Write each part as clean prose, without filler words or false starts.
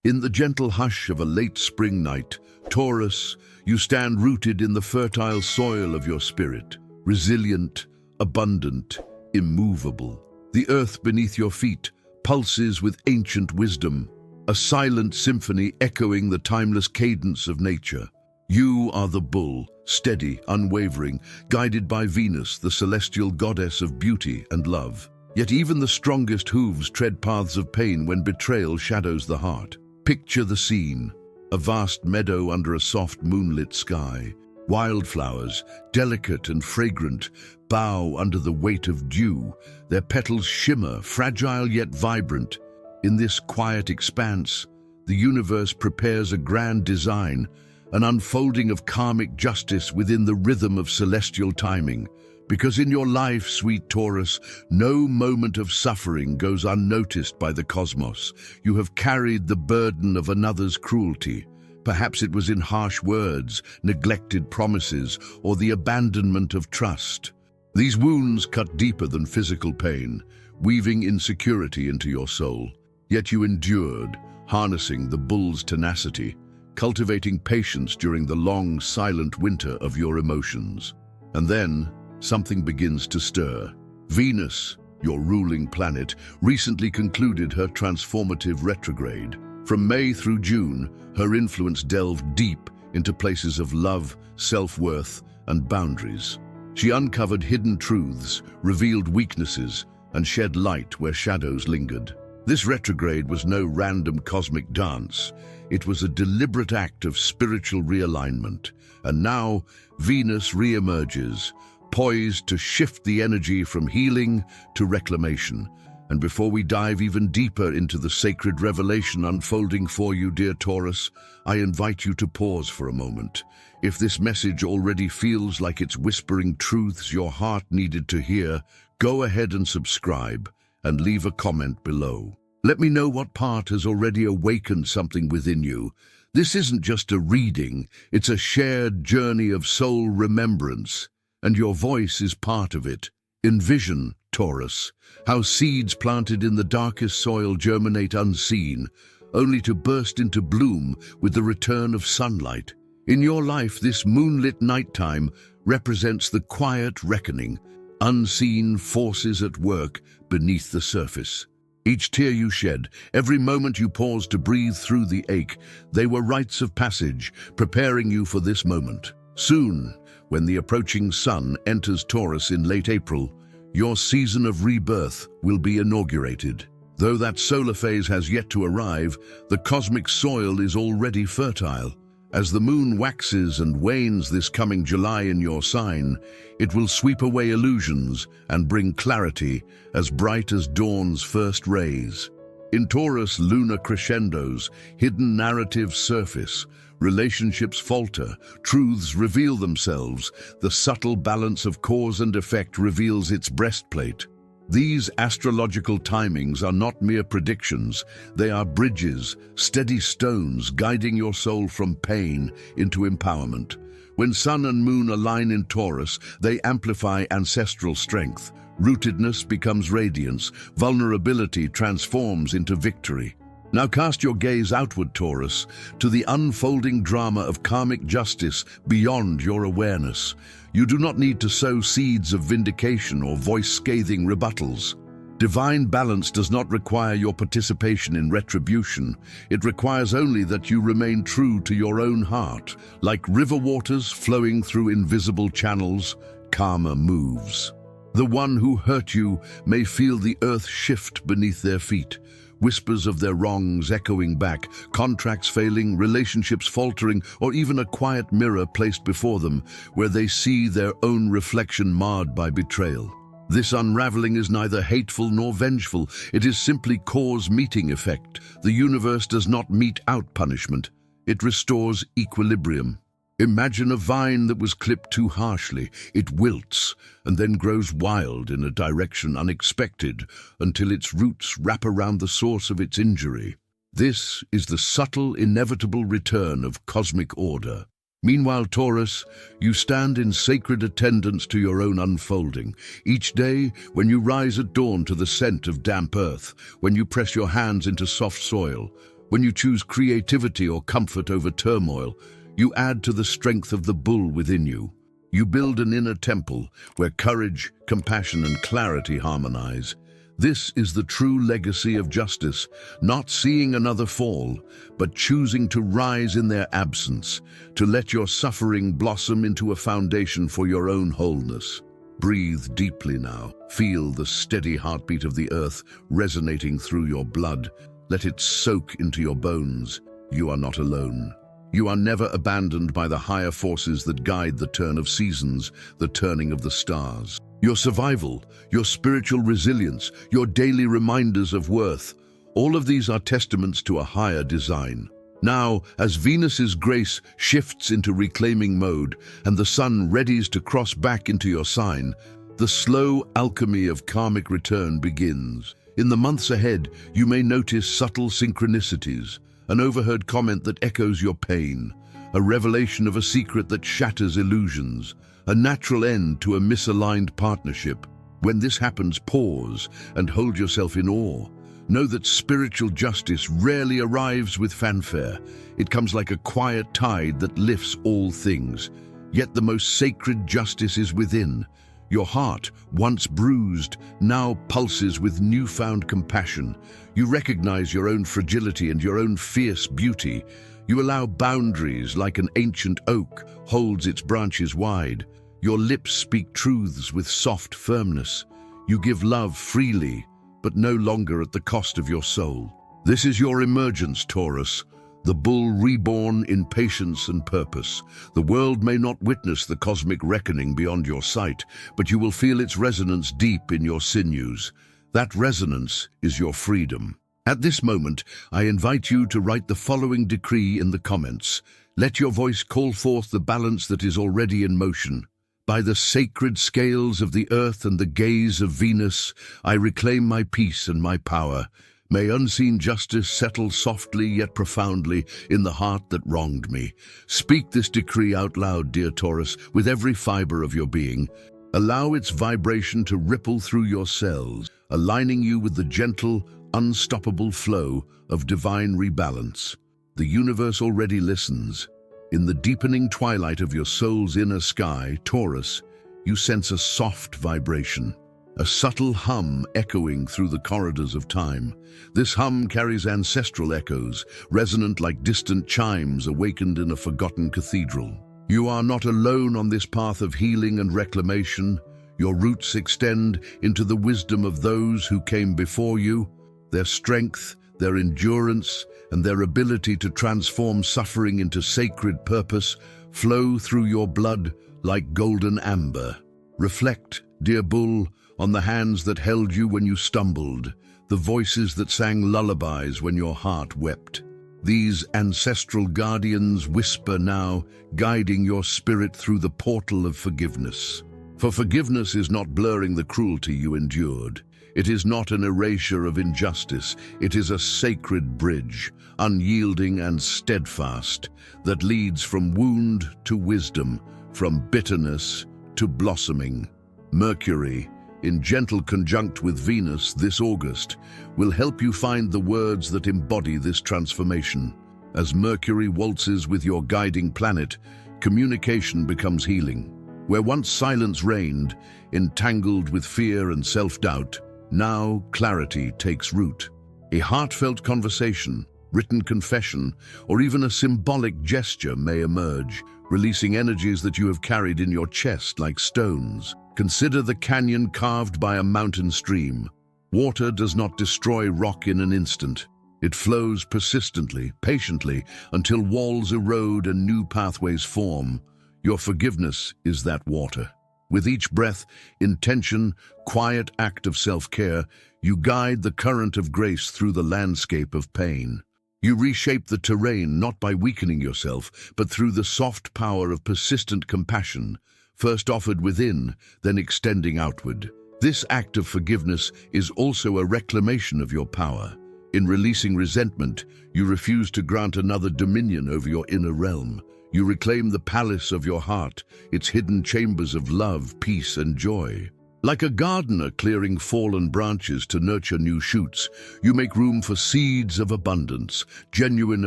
In the gentle hush of a late spring night, Taurus, you stand rooted in the fertile soil of your spirit, resilient, abundant, immovable. The earth beneath your feet pulses with ancient wisdom, a silent symphony echoing the timeless cadence of nature. You are the bull, steady, unwavering, guided by Venus, the celestial goddess of beauty and love. Yet even the strongest hooves tread paths of pain when betrayal shadows the heart. Picture the scene: a vast meadow under a soft moonlit sky. Wildflowers, delicate and fragrant, bow under the weight of dew. Their petals shimmer, fragile yet vibrant. In this quiet expanse, the universe prepares a grand design, an unfolding of karmic justice within the rhythm of celestial timing. Because in your life, sweet Taurus, no moment of suffering goes unnoticed by the cosmos. You have carried the burden of another's cruelty. Perhaps it was in harsh words, neglected promises, or the abandonment of trust. These wounds cut deeper than physical pain, weaving insecurity into your soul. Yet you endured, harnessing the bull's tenacity, cultivating patience during the long, silent winter of your emotions. And then, something begins to stir. Venus, your ruling planet, recently concluded her transformative retrograde. From May through June, her influence delved deep into places of love, self-worth, and boundaries. She uncovered hidden truths, revealed weaknesses, and shed light where shadows lingered. This retrograde was no random cosmic dance. It was a deliberate act of spiritual realignment. And now, Venus re-emerges, poised to shift the energy from healing to reclamation. And before we dive even deeper into the sacred revelation unfolding for you, dear Taurus, I invite you to pause for a moment. If this message already feels like it's whispering truths your heart needed to hear, go ahead and subscribe and leave a comment below. Let me know what part has already awakened something within you. This isn't just a reading, it's a shared journey of soul remembrance. And your voice is part of it. Envision, Taurus, how seeds planted in the darkest soil germinate unseen, only to burst into bloom with the return of sunlight. In your life, this moonlit nighttime represents the quiet reckoning, unseen forces at work beneath the surface. Each tear you shed, every moment you paused to breathe through the ache, they were rites of passage, preparing you for this moment. Soon, when the approaching sun enters Taurus in late April, your season of rebirth will be inaugurated. Though that solar phase has yet to arrive, the cosmic soil is already fertile. As the moon waxes and wanes this coming July in your sign, it will sweep away illusions and bring clarity as bright as dawn's first rays. In Taurus, lunar crescendos, hidden narratives surface, relationships falter, truths reveal themselves, the subtle balance of cause and effect reveals its breastplate. These astrological timings are not mere predictions, they are bridges, steady stones guiding your soul from pain into empowerment. When sun and moon align in Taurus, they amplify ancestral strength. Rootedness becomes radiance, vulnerability transforms into victory. Now cast your gaze outward, Taurus, to the unfolding drama of karmic justice beyond your awareness. You do not need to sow seeds of vindication or voice scathing rebuttals. Divine balance does not require your participation in retribution. It requires only that you remain true to your own heart. Like river waters flowing through invisible channels, karma moves. The one who hurt you may feel the earth shift beneath their feet. Whispers of their wrongs echoing back, contracts failing, relationships faltering, or even a quiet mirror placed before them where they see their own reflection marred by betrayal. This unraveling is neither hateful nor vengeful. It is simply cause-meeting effect. The universe does not mete out punishment. It restores equilibrium. Imagine a vine that was clipped too harshly. It wilts and then grows wild in a direction unexpected until its roots wrap around the source of its injury. This is the subtle, inevitable return of cosmic order. Meanwhile, Taurus, you stand in sacred attendance to your own unfolding. Each day, when you rise at dawn to the scent of damp earth, when you press your hands into soft soil, When you choose creativity or comfort over turmoil, you add to the strength of the bull within you. You build an inner temple where courage, compassion, and clarity harmonize. This is the true legacy of justice, not seeing another fall, but choosing to rise in their absence, to let your suffering blossom into a foundation for your own wholeness. Breathe deeply now. Feel the steady heartbeat of the earth resonating through your blood. Let it soak into your bones. You are not alone. You are never abandoned by the higher forces that guide the turn of seasons, the turning of the stars. Your survival, your spiritual resilience, your daily reminders of worth, all of these are testaments to a higher design. Now, as Venus's grace shifts into reclaiming mode and the sun readies to cross back into your sign, the slow alchemy of karmic return begins. In the months ahead, you may notice subtle synchronicities, an overheard comment that echoes your pain, a revelation of a secret that shatters illusions, a natural end to a misaligned partnership. When this happens, pause and hold yourself in awe. Know that spiritual justice rarely arrives with fanfare. It comes like a quiet tide that lifts all things. Yet the most sacred justice is within. Your heart, once bruised, now pulses with newfound compassion. You recognize your own fragility and your own fierce beauty. You allow boundaries like an ancient oak holds its branches wide. Your lips speak truths with soft firmness. You give love freely, but no longer at the cost of your soul. This is your emergence, Taurus, the bull reborn in patience and purpose. The world may not witness the cosmic reckoning beyond your sight, but you will feel its resonance deep in your sinews. That resonance is your freedom. At this moment, I invite you to write the following decree in the comments. Let your voice call forth the balance that is already in motion. By the sacred scales of the earth and the gaze of Venus, I reclaim my peace and my power. May unseen justice settle softly yet profoundly in the heart that wronged me. Speak this decree out loud, dear Taurus, with every fiber of your being. Allow its vibration to ripple through your cells, aligning you with the gentle, unstoppable flow of divine rebalance. The universe already listens. In the deepening twilight of your soul's inner sky, Taurus, you sense a soft vibration, a subtle hum echoing through the corridors of time. This hum carries ancestral echoes, resonant like distant chimes awakened in a forgotten cathedral. You are not alone on this path of healing and reclamation. Your roots extend into the wisdom of those who came before you. Their strength, their endurance, and their ability to transform suffering into sacred purpose flow through your blood like golden amber. Reflect, dear bull, on the hands that held you when you stumbled, the voices that sang lullabies when your heart wept. These ancestral guardians whisper now, guiding your spirit through the portal of forgiveness. For forgiveness is not blurring the cruelty you endured. It is not an erasure of injustice. It is a sacred bridge, unyielding and steadfast, that leads from wound to wisdom, from bitterness to blossoming. Mercury, in gentle conjunct with Venus this August, will help you find the words that embody this transformation. As Mercury waltzes with your guiding planet, communication becomes healing. Where once silence reigned, entangled with fear and self-doubt, now clarity takes root. A heartfelt conversation, written confession, or even a symbolic gesture may emerge, releasing energies that you have carried in your chest like stones. Consider the canyon carved by a mountain stream. Water does not destroy rock in an instant. It flows persistently, patiently, until walls erode and new pathways form. Your forgiveness is that water. With each breath, intention, quiet act of self-care, you guide the current of grace through the landscape of pain. You reshape the terrain not by weakening yourself, but through the soft power of persistent compassion, first offered within, then extending outward. This act of forgiveness is also a reclamation of your power. In releasing resentment, you refuse to grant another dominion over your inner realm. You reclaim the palace of your heart, its hidden chambers of love, peace, and joy. Like a gardener clearing fallen branches to nurture new shoots, you make room for seeds of abundance, genuine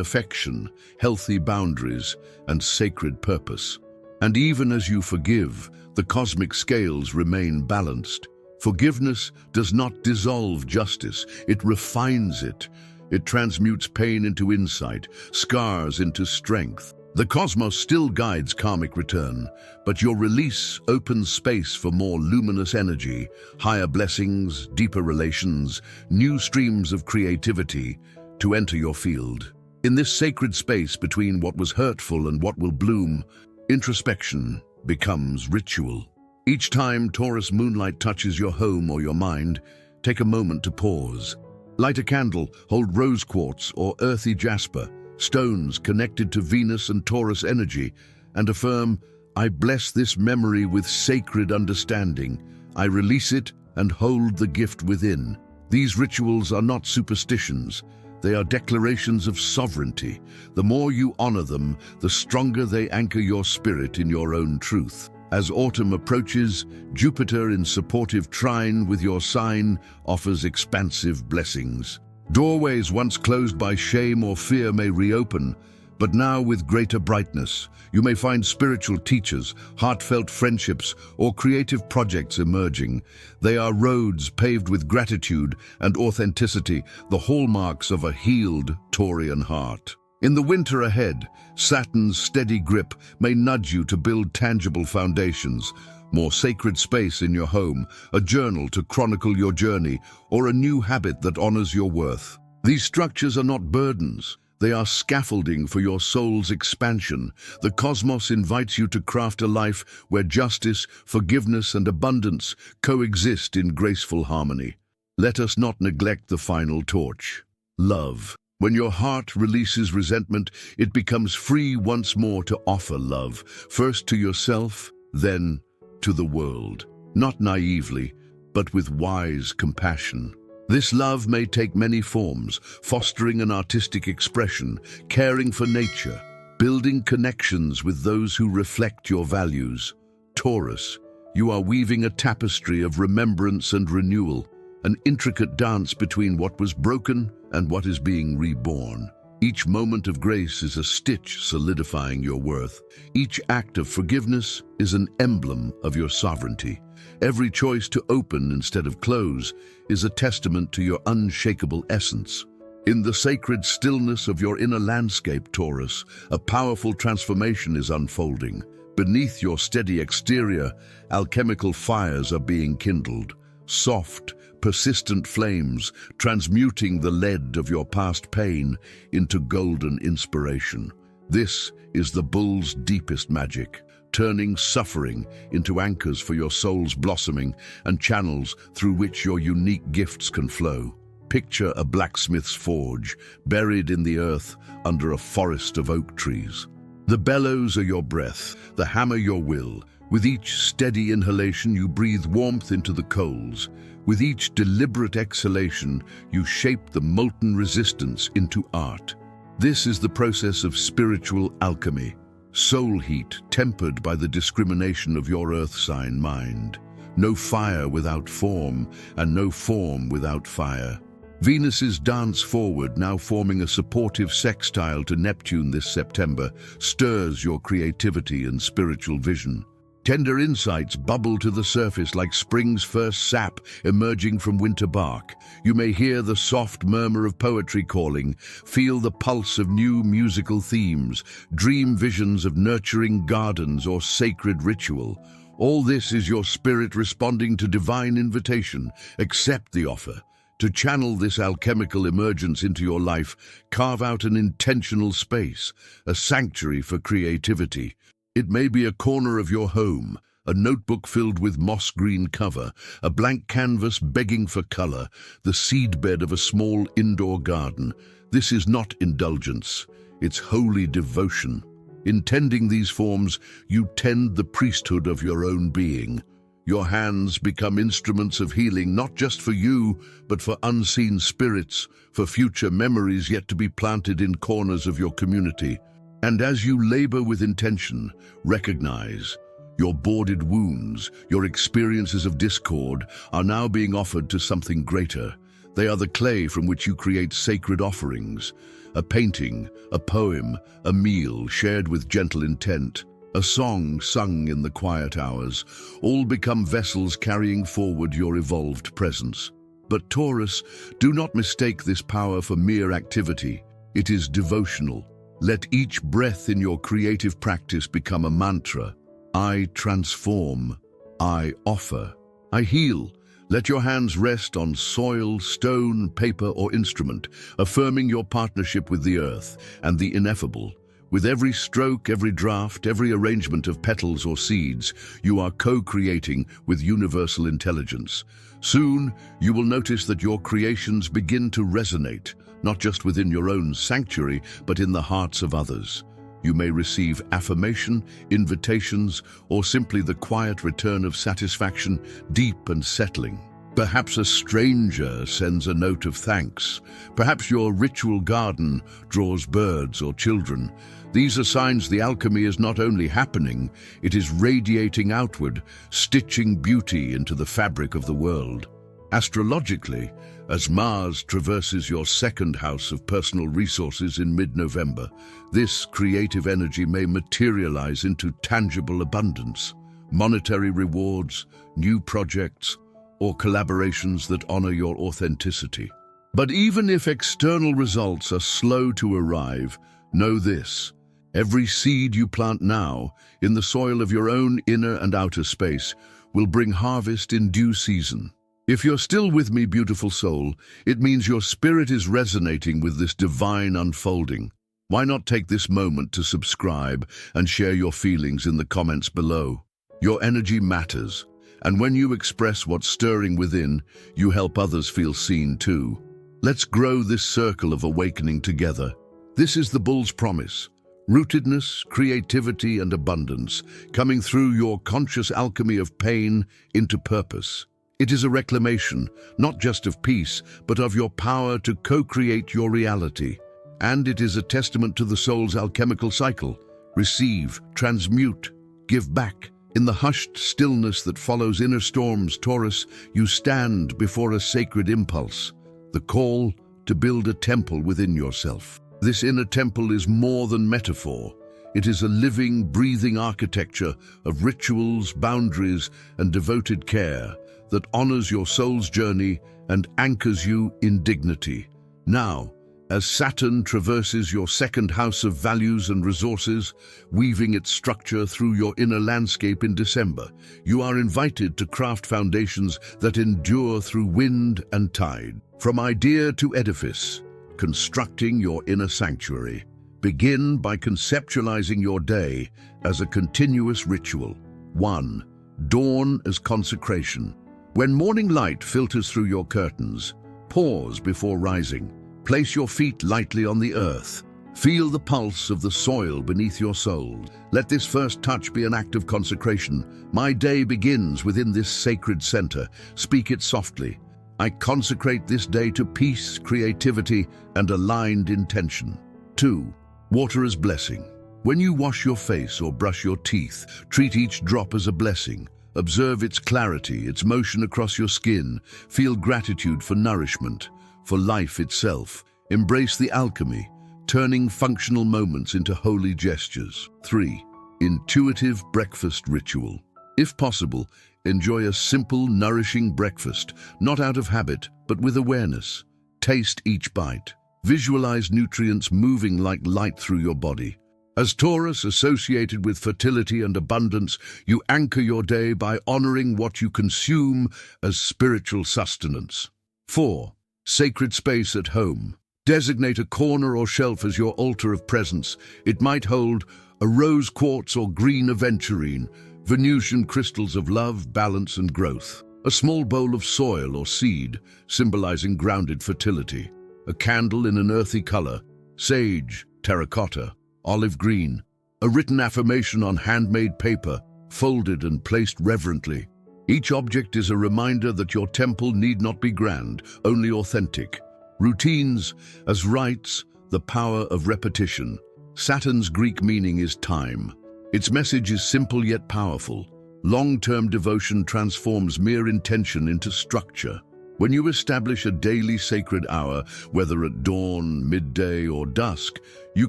affection, healthy boundaries, and sacred purpose. And even as you forgive, the cosmic scales remain balanced. Forgiveness does not dissolve justice, it refines it. It transmutes pain into insight, scars into strength. The cosmos still guides karmic return, but your release opens space for more luminous energy, higher blessings, deeper relations, new streams of creativity to enter your field. In this sacred space between what was hurtful and what will bloom, introspection becomes ritual. Each time Taurus moonlight touches your home or your mind, take a moment to pause. Light a candle, hold rose quartz or earthy jasper, stones connected to Venus and Taurus energy, and affirm, I bless this memory with sacred understanding. I release it and hold the gift within. These rituals are not superstitions. They are declarations of sovereignty. The more you honor them, the stronger they anchor your spirit in your own truth. As autumn approaches, Jupiter in supportive trine with your sign offers expansive blessings. Doorways once closed by shame or fear may reopen, but now with greater brightness. You may find spiritual teachers, heartfelt friendships, or creative projects emerging. They are roads paved with gratitude and authenticity, the hallmarks of a healed Taurian heart. In the winter ahead, Saturn's steady grip may nudge you to build tangible foundations, more sacred space in your home, a journal to chronicle your journey, or a new habit that honors your worth. These structures are not burdens. They are scaffolding for your soul's expansion. The cosmos invites you to craft a life where justice, forgiveness, and abundance coexist in graceful harmony. Let us not neglect the final torch: love. When your heart releases resentment, it becomes free once more to offer love, first to yourself, then to the world. Not naively, but with wise compassion. This love may take many forms, fostering an artistic expression, caring for nature, building connections with those who reflect your values. Taurus, you are weaving a tapestry of remembrance and renewal, an intricate dance between what was broken and what is being reborn. Each moment of grace is a stitch solidifying your worth. Each act of forgiveness is an emblem of your sovereignty. Every choice to open instead of close is a testament to your unshakable essence. In the sacred stillness of your inner landscape, Taurus, a powerful transformation is unfolding. Beneath your steady exterior, alchemical fires are being kindled. Soft, persistent flames, transmuting the lead of your past pain into golden inspiration. This is the bull's deepest magic, turning suffering into anchors for your soul's blossoming and channels through which your unique gifts can flow. Picture a blacksmith's forge, buried in the earth under a forest of oak trees. The bellows are your breath, the hammer your will. With each steady inhalation, you breathe warmth into the coals. With each deliberate exhalation, you shape the molten resistance into art. This is the process of spiritual alchemy, soul heat tempered by the discrimination of your earth sign mind. No fire without form, and no form without fire. Venus's dance forward, now forming a supportive sextile to Neptune this September, stirs your creativity and spiritual vision. Tender insights bubble to the surface like spring's first sap emerging from winter bark. You may hear the soft murmur of poetry calling, feel the pulse of new musical themes, dream visions of nurturing gardens or sacred ritual. All this is your spirit responding to divine invitation. Accept the offer. To channel this alchemical emergence into your life, carve out an intentional space, a sanctuary for creativity. It may be a corner of your home, a notebook filled with moss-green cover, a blank canvas begging for color, the seedbed of a small indoor garden. This is not indulgence, it's holy devotion. In tending these forms, you tend the priesthood of your own being. Your hands become instruments of healing, not just for you, but for unseen spirits, for future memories yet to be planted in corners of your community. And as you labor with intention, recognize Your boarded wounds, your experiences of discord, are now being offered to something greater. They are the clay from which you create sacred offerings. A painting, a poem, a meal shared with gentle intent, a song sung in the quiet hours, all become vessels carrying forward your evolved presence. But Taurus, do not mistake this power for mere activity. It is devotional. Let each breath in your creative practice become a mantra. I transform. I offer. I heal. Let your hands rest on soil, stone, paper, or instrument, affirming your partnership with the earth and the ineffable. With every stroke, every draft, every arrangement of petals or seeds, you are co-creating with universal intelligence. Soon, you will notice that your creations begin to resonate, not just within your own sanctuary, but in the hearts of others. You may receive affirmation, invitations, or simply the quiet return of satisfaction, deep and settling. Perhaps a stranger sends a note of thanks. Perhaps your ritual garden draws birds or children. These are signs the alchemy is not only happening, it is radiating outward, stitching beauty into the fabric of the world. Astrologically, as Mars traverses your second house of personal resources in mid-November, this creative energy may materialize into tangible abundance, monetary rewards, new projects, or collaborations that honor your authenticity. But even if external results are slow to arrive, know this: every seed you plant now, in the soil of your own inner and outer space, will bring harvest in due season. If you're still with me, beautiful soul, it means your spirit is resonating with this divine unfolding. Why not take this moment to subscribe and share your feelings in the comments below? Your energy matters, and when you express what's stirring within, you help others feel seen too. Let's grow this circle of awakening together. This is the Bull's promise. Rootedness, creativity, and abundance, coming through your conscious alchemy of pain into purpose. It is a reclamation, not just of peace, but of your power to co-create your reality. And it is a testament to the soul's alchemical cycle. Receive, transmute, give back. In the hushed stillness that follows inner storms, Taurus, you stand before a sacred impulse, the call to build a temple within yourself. This inner temple is more than metaphor. It is a living, breathing architecture of rituals, boundaries, and devoted care that honors your soul's journey and anchors you in dignity. Now, as Saturn traverses your second house of values and resources, weaving its structure through your inner landscape in December, you are invited to craft foundations that endure through wind and tide. From idea to edifice, constructing your inner sanctuary. Begin by conceptualizing your day as a continuous ritual. 1. Dawn as consecration. When morning light filters through your curtains, pause before rising. Place your feet lightly on the earth. Feel the pulse of the soil beneath your soul. Let this first touch be an act of consecration. My day begins within this sacred center. Speak it softly. I consecrate this day to peace, creativity, and aligned intention. 2. Water as blessing. When you wash your face or brush your teeth, treat each drop as a blessing. Observe its clarity, its motion across your skin. Feel gratitude for nourishment, for life itself. Embrace the alchemy, turning functional moments into holy gestures. 3. Intuitive breakfast ritual. If possible, enjoy a simple, nourishing breakfast, not out of habit, but with awareness. Taste each bite. Visualize nutrients moving like light through your body. As Taurus, associated with fertility and abundance, you anchor your day by honoring what you consume as spiritual sustenance. 4. Sacred space at home. Designate a corner or shelf as your altar of presence. It might hold a rose quartz or green aventurine, Venusian crystals of love, balance, and growth. A small bowl of soil or seed, symbolizing grounded fertility. A candle in an earthy color, sage, terracotta, olive green. A written affirmation on handmade paper, folded and placed reverently. Each object is a reminder that your temple need not be grand, only authentic. Routines as rites, the power of repetition. Saturn's Greek meaning is time. Its message is simple yet powerful. Long-term devotion transforms mere intention into structure. When you establish a daily sacred hour, whether at dawn, midday, or dusk, you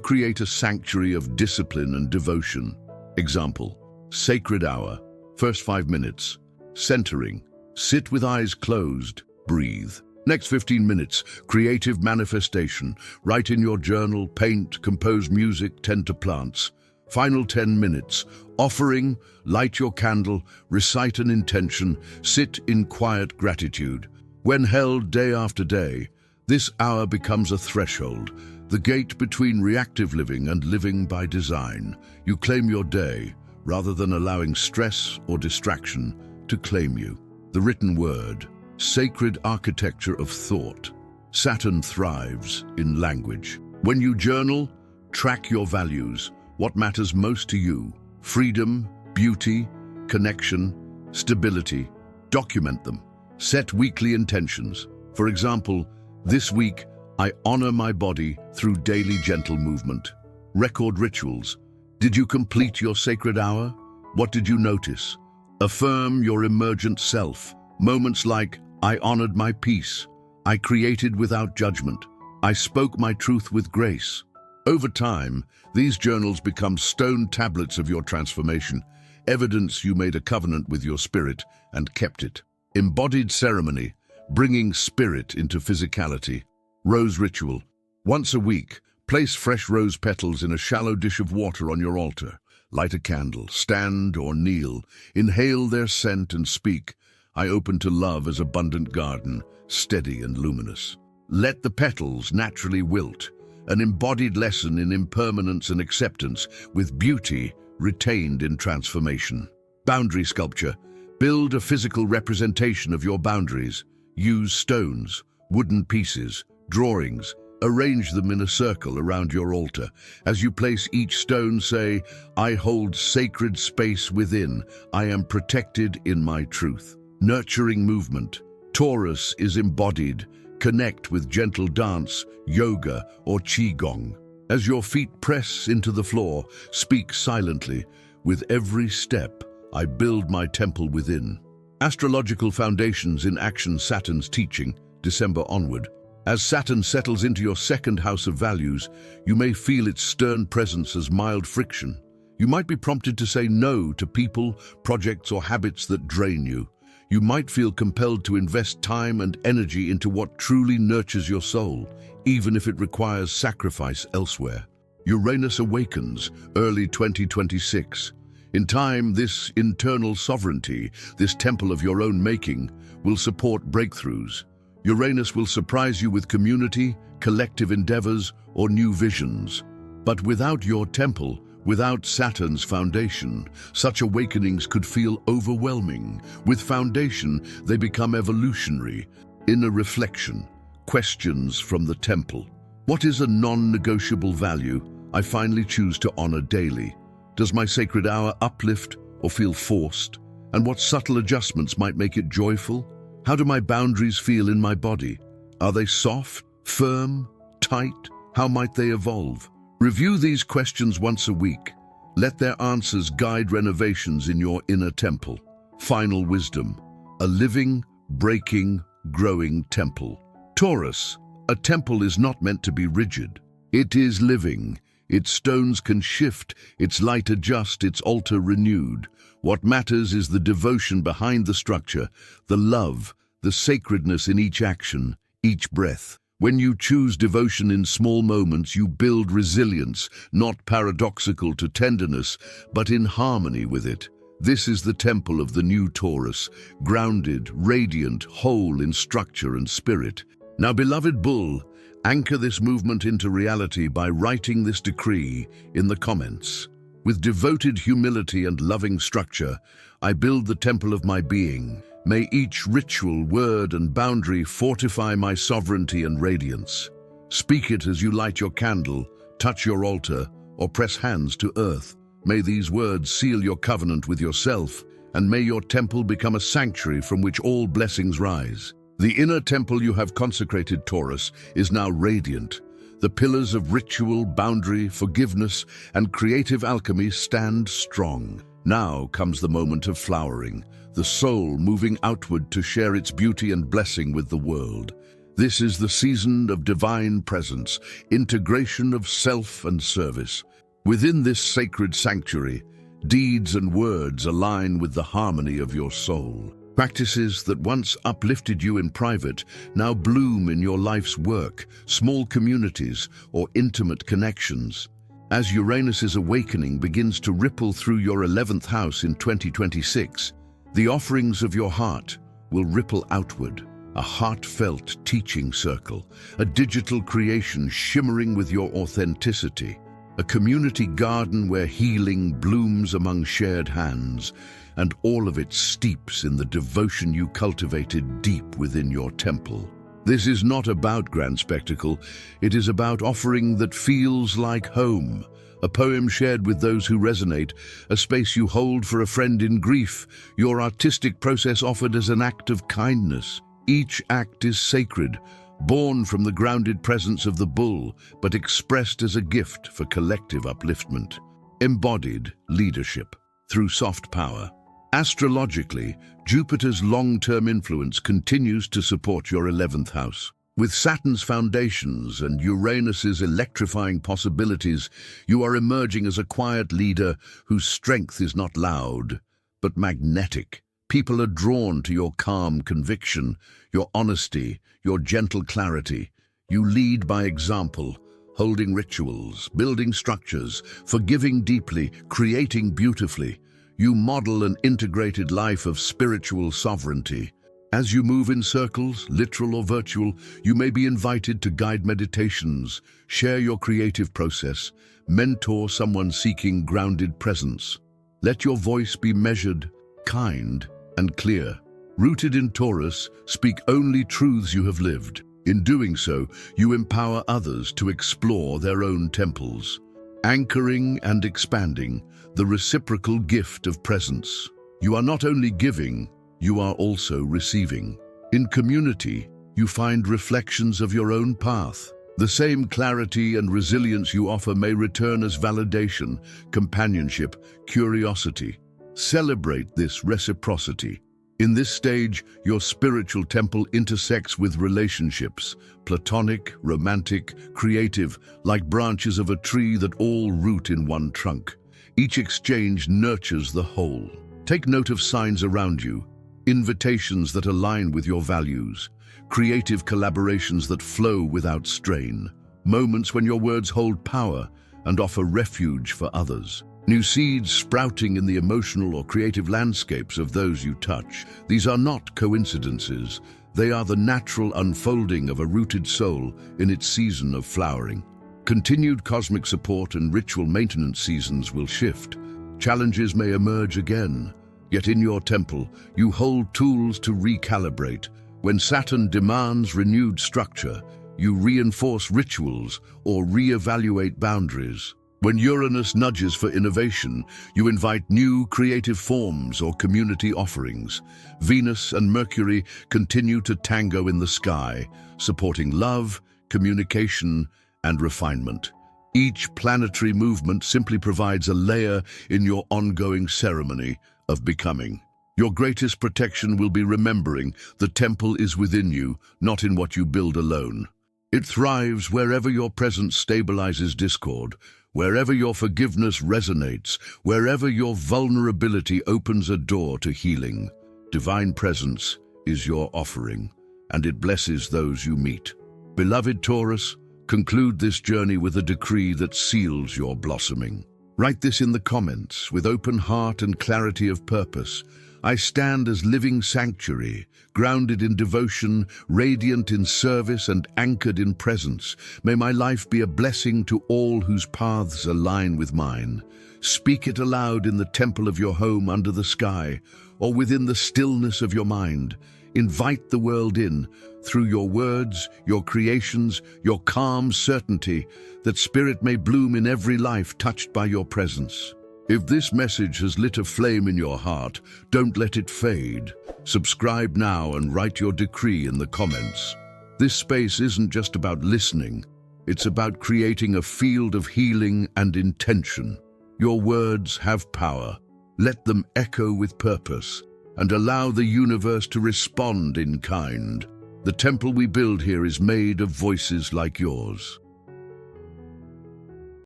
create a sanctuary of discipline and devotion. Example: sacred hour, first 5 minutes. Centering, sit with eyes closed, breathe. Next 15 minutes, creative manifestation. Write in your journal, paint, compose music, tend to plants. Final 10 minutes, offering, light your candle, recite an intention, sit in quiet gratitude. When held day after day, this hour becomes a threshold, the gate between reactive living and living by design. You claim your day, rather than allowing stress or distraction to claim you. The written word, sacred architecture of thought. Saturn thrives in language. When you journal, track your values. What matters most to you? Freedom, beauty, connection, stability. Document them. Set weekly intentions. For example, this week, I honor my body through daily gentle movement. Record rituals. Did you complete your sacred hour? What did you notice? Affirm your emergent self. Moments like, I honored my peace. I created without judgment. I spoke my truth with grace. Over time, these journals become stone tablets of your transformation, evidence you made a covenant with your spirit and kept it. Embodied ceremony, bringing spirit into physicality. Rose ritual. Once a week, place fresh rose petals in a shallow dish of water on your altar. Light a candle, stand or kneel, inhale their scent and speak, I open to love as abundant garden, steady and luminous. Let the petals naturally wilt, an embodied lesson in impermanence and acceptance, with beauty retained in transformation. Boundary sculpture. Build a physical representation of your boundaries. Use stones, wooden pieces, drawings. Arrange them in a circle around your altar. As you place each stone, say, I hold sacred space within. I am protected in my truth. Nurturing movement. Taurus is embodied. Connect with gentle dance, yoga, or qigong. As your feet press into the floor, speak silently. With every step, I build my temple within. Astrological foundations in action. Saturn's teaching, December onward. As Saturn settles into your second house of values, you may feel its stern presence as mild friction. You might be prompted to say no to people, projects, or habits that drain you. You might feel compelled to invest time and energy into what truly nurtures your soul, even if it requires sacrifice elsewhere. Uranus awakens, early 2026. In time, this internal sovereignty, this temple of your own making, will support breakthroughs. Uranus will surprise you with community, collective endeavors, or new visions. But without your temple, without Saturn's foundation, such awakenings could feel overwhelming. With foundation, they become evolutionary, inner reflection, questions from the temple. What is a non-negotiable value I finally choose to honor daily? Does my sacred hour uplift or feel forced? And what subtle adjustments might make it joyful? How do my boundaries feel in my body? Are they soft, firm, tight? How might they evolve? Review these questions once a week. Let their answers guide renovations in your inner temple. Final wisdom, a living, breaking, growing temple. Taurus, a temple is not meant to be rigid. It is living. Its stones can shift, its light adjust, its altar renewed. What matters is the devotion behind the structure, the love, the sacredness in each action, each breath. When you choose devotion in small moments, you build resilience, not paradoxical to tenderness, but in harmony with it. This is the temple of the new Taurus, grounded, radiant, whole in structure and spirit. Now, beloved Bull, anchor this movement into reality by writing this decree in the comments. With devoted humility and loving structure, I build the temple of my being. May each ritual, word, and boundary fortify my sovereignty and radiance. Speak it as you light your candle, touch your altar, or press hands to earth. May these words seal your covenant with yourself, and may your temple become a sanctuary from which all blessings rise. The inner temple you have consecrated, Taurus, is now radiant. The pillars of ritual, boundary, forgiveness, and creative alchemy stand strong. Now comes the moment of flowering, the soul moving outward to share its beauty and blessing with the world. This is the season of divine presence, integration of self and service. Within this sacred sanctuary, deeds and words align with the harmony of your soul. Practices that once uplifted you in private now bloom in your life's work, small communities, or intimate connections. As Uranus's awakening begins to ripple through your 11th house in 2026, the offerings of your heart will ripple outward. A heartfelt teaching circle, a digital creation shimmering with your authenticity, a community garden where healing blooms among shared hands, and all of it steeps in the devotion you cultivated deep within your temple. This is not about grand spectacle, it is about offering that feels like home, a poem shared with those who resonate, a space you hold for a friend in grief, your artistic process offered as an act of kindness. Each act is sacred, born from the grounded presence of the bull, but expressed as a gift for collective upliftment. Embodied leadership through soft power. Astrologically, Jupiter's long-term influence continues to support your 11th house. With Saturn's foundations and Uranus's electrifying possibilities, you are emerging as a quiet leader whose strength is not loud, but magnetic. People are drawn to your calm conviction, your honesty, your gentle clarity. You lead by example, holding rituals, building structures, forgiving deeply, creating beautifully. You model an integrated life of spiritual sovereignty. As you move in circles, literal or virtual, you may be invited to guide meditations, share your creative process, mentor someone seeking grounded presence. Let your voice be measured, kind, and clear. Rooted in Taurus, speak only truths you have lived. In doing so, you empower others to explore their own temples, anchoring and expanding the reciprocal gift of presence. You are not only giving, you are also receiving. In community, you find reflections of your own path. The same clarity and resilience you offer may return as validation, companionship, curiosity. Celebrate this reciprocity. In this stage, your spiritual temple intersects with relationships, platonic, romantic, creative, like branches of a tree that all root in one trunk. Each exchange nurtures the whole. Take note of signs around you, invitations that align with your values, creative collaborations that flow without strain, moments when your words hold power and offer refuge for others. New seeds sprouting in the emotional or creative landscapes of those you touch. These are not coincidences. They are the natural unfolding of a rooted soul in its season of flowering. Continued cosmic support and ritual maintenance seasons will shift. Challenges may emerge again, yet in your temple, you hold tools to recalibrate. When Saturn demands renewed structure, you reinforce rituals or reevaluate boundaries. When Uranus nudges for innovation, you invite new creative forms or community offerings. Venus and Mercury continue to tango in the sky, supporting love, communication, and refinement. Each planetary movement simply provides a layer in your ongoing ceremony of becoming. Your greatest protection will be remembering the temple is within you, not in what you build alone. It thrives wherever your presence stabilizes discord, wherever your forgiveness resonates, wherever your vulnerability opens a door to healing. Divine presence is your offering, and it blesses those you meet. Beloved Taurus, conclude this journey with a decree that seals your blossoming. Write this in the comments with open heart and clarity of purpose. I stand as living sanctuary, grounded in devotion, radiant in service, and anchored in presence. May my life be a blessing to all whose paths align with mine. Speak it aloud in the temple of your home under the sky, or within the stillness of your mind. Invite the world in, through your words, your creations, your calm certainty, that spirit may bloom in every life touched by your presence. If this message has lit a flame in your heart, don't let it fade. Subscribe now and write your decree in the comments. This space isn't just about listening, It's about creating a field of healing and intention. Your words have power. Let them echo with purpose and allow the universe to respond in kind. The temple we build here is made of voices like yours.